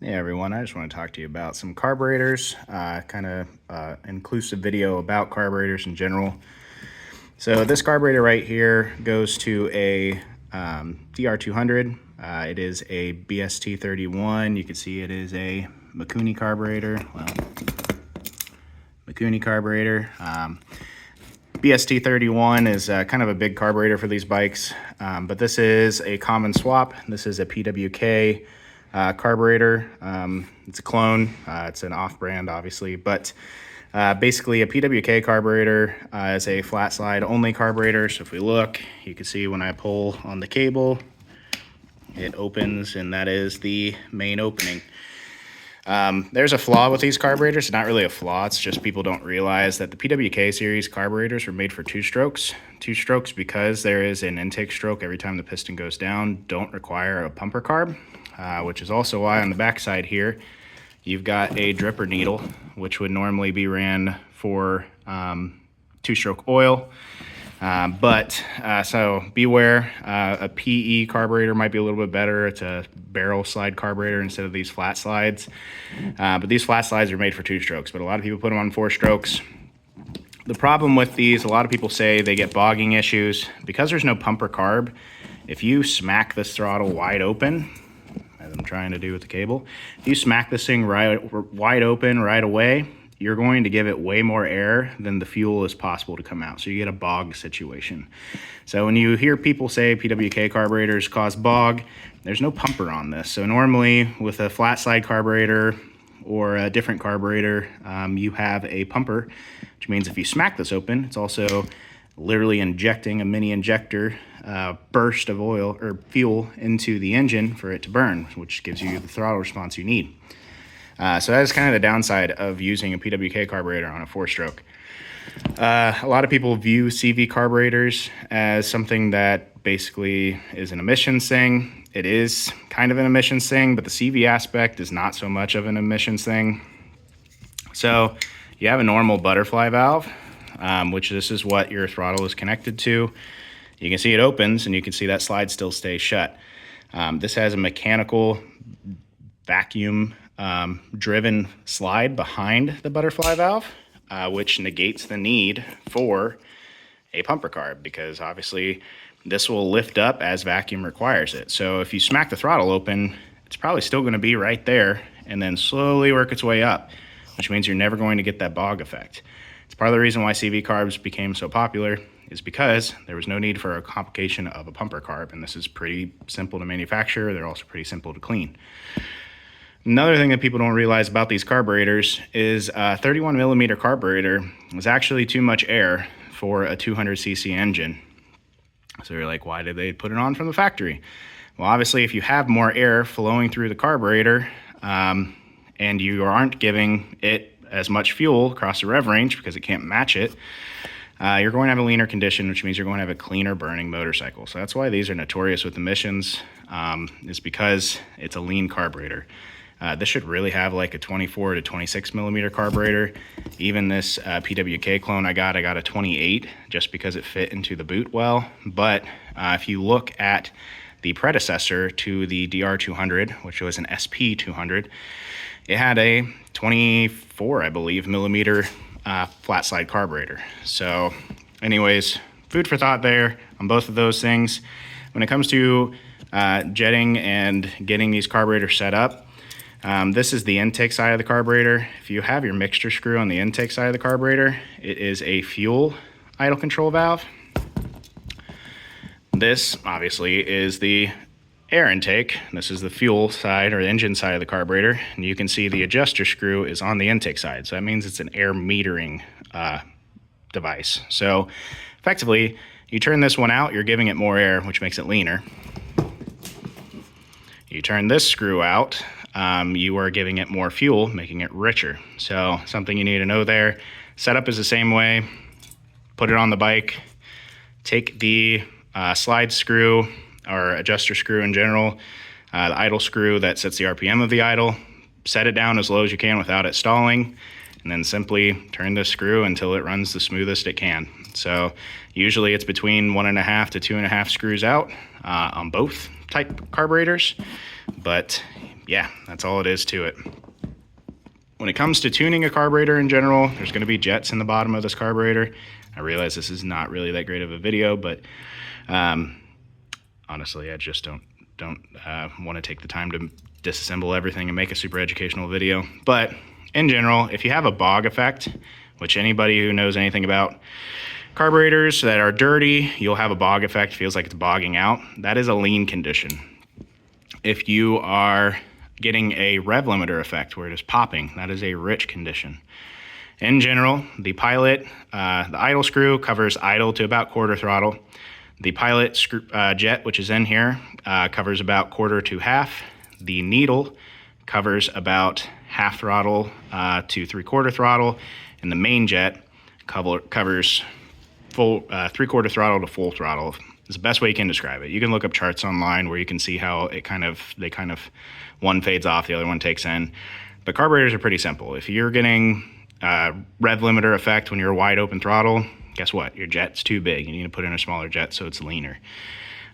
Hey everyone, I just want to talk to you about some carburetors, inclusive video about carburetors in general. So this carburetor right here goes to a DR200. It is a BST31. You can see it is a Mikuni carburetor. BST31 is kind of a big carburetor for these bikes, but this is a common swap. This is a PWK carburetor. It's a clone. It's an off-brand, obviously, but basically a PWK carburetor is a flat slide only carburetor. So if we look, you can see when I pull on the cable, it opens, and that is the main opening. There's a flaw with these carburetors. It's not really a flaw, it's just people don't realize that the PWK series carburetors were made for two strokes. Two strokes, because there is an intake stroke every time the piston goes down, don't require a pumper carb, which is also why on the back side here, you've got a dripper needle, which would normally be ran for two-stroke oil. So beware, a PE carburetor might be a little bit better. It's a barrel slide carburetor instead of these flat slides. But these flat slides are made for two strokes, but a lot of people put them on four strokes. The problem with these, a lot of people say they get bogging issues. Because there's no pumper carb, if you smack this throttle wide open, as I'm trying to do with the cable, if you smack this thing wide open right away, you're going to give it way more air than the fuel is possible to come out. So you get a bog situation. So when you hear people say PWK carburetors cause bog, there's no pumper on this. So normally with a flat slide carburetor or a different carburetor, you have a pumper, which means if you smack this open, it's also literally injecting a mini injector burst of oil or fuel into the engine for it to burn, which gives you the throttle response you need. So that is kind of the downside of using a PWK carburetor on a four-stroke. A lot of people view CV carburetors as something that basically is an emissions thing. It is kind of an emissions thing, but the CV aspect is not so much of an emissions thing. So you have a normal butterfly valve, which this is what your throttle is connected to. You can see it opens, and you can see that slide still stays shut. This has a mechanical vacuum driven slide behind the butterfly valve, which negates the need for a pumper carb, because obviously this will lift up as vacuum requires it. So if you smack the throttle open, it's probably still going to be right there and then slowly work its way up, which means you're never going to get that bog effect. It's part of the reason why CV carbs became so popular, is because there was no need for a complication of a pumper carb, and this is pretty simple to manufacture. They're also pretty simple to clean. Another thing that people don't realize about these carburetors is a 31 millimeter carburetor is actually too much air for a 200cc engine. So you're like, why did they put it on from the factory? Well, obviously, if you have more air flowing through the carburetor and you aren't giving it as much fuel across the rev range because it can't match it, you're going to have a leaner condition, which means you're going to have a cleaner burning motorcycle. So that's why these are notorious with emissions, is because it's a lean carburetor. This should really have like a 24 to 26 millimeter carburetor. Even this PWK clone I got a 28 just because it fit into the boot well. But if you look at the predecessor to the DR200, which was an SP200, it had a 24, I believe, millimeter flat slide carburetor. So anyways, food for thought there on both of those things. When it comes to jetting and getting these carburetors set up, this is the intake side of the carburetor. If you have your mixture screw on the intake side of the carburetor, it is a fuel idle control valve. This obviously is the air intake. This is the fuel side or the engine side of the carburetor. And you can see the adjuster screw is on the intake side. So that means it's an air metering device. So effectively, you turn this one out, you're giving it more air, which makes it leaner. You turn this screw out, you are giving it more fuel, making it richer. So something you need to know there. Setup is the same way. Put it on the bike. Take the slide screw or adjuster screw in general, the idle screw that sets the RPM of the idle. Set it down as low as you can without it stalling, and then simply turn the screw until it runs the smoothest it can. So usually it's between 1.5 to 2.5 screws out on both type carburetors, but yeah, that's all it is to it. When it comes to tuning a carburetor in general, there's going to be jets in the bottom of this carburetor. I realize this is not really that great of a video, but honestly, I just don't want to take the time to disassemble everything and make a super educational video. But in general, if you have a bog effect, which anybody who knows anything about carburetors that are dirty, you'll have a bog effect, feels like it's bogging out. That is a lean condition. If you are getting a rev limiter effect where it is popping, that is a rich condition. In general, the pilot, the idle screw covers idle to about quarter throttle. The pilot screw, jet, which is in here, covers about quarter to half. The needle covers about half throttle to 3/4 throttle. And the main jet covers full 3/4 throttle to full throttle. It's the best way you can describe it. You can look up charts online where you can see how they kind of one fades off, the other one takes in. But carburetors are pretty simple. If you're getting rev limiter effect when you're wide open throttle, guess what? Your jet's too big. You need to put in a smaller jet so it's leaner.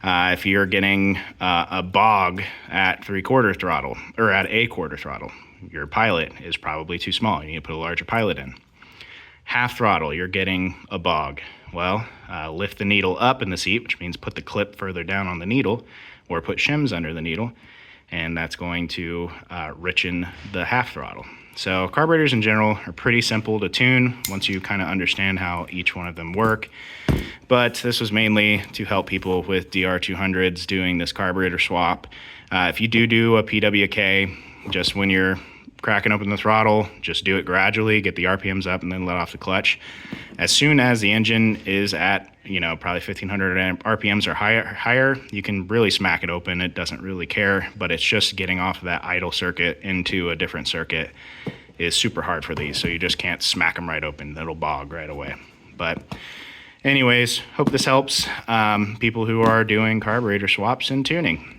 If you're getting a bog at 3/4 throttle or at a quarter throttle, your pilot is probably too small. You need to put a larger pilot in. Half throttle, you're getting a bog. Well, lift the needle up in the seat, which means put the clip further down on the needle, or put shims under the needle, and that's going to richen the half throttle. So carburetors in general are pretty simple to tune once you kind of understand how each one of them work. But this was mainly to help people with DR200s doing this carburetor swap. If you do a PWK, just when you're cracking open the throttle, just do it gradually, get the RPMs up, and then let off the clutch. As soon as the engine is at, probably 1500 RPMs or higher, you can really smack it open. It doesn't really care, but it's just getting off of that idle circuit into a different circuit is super hard for these, so you just can't smack them right open. It'll bog right away. But anyways, hope this helps people who are doing carburetor swaps and tuning.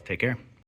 Take care.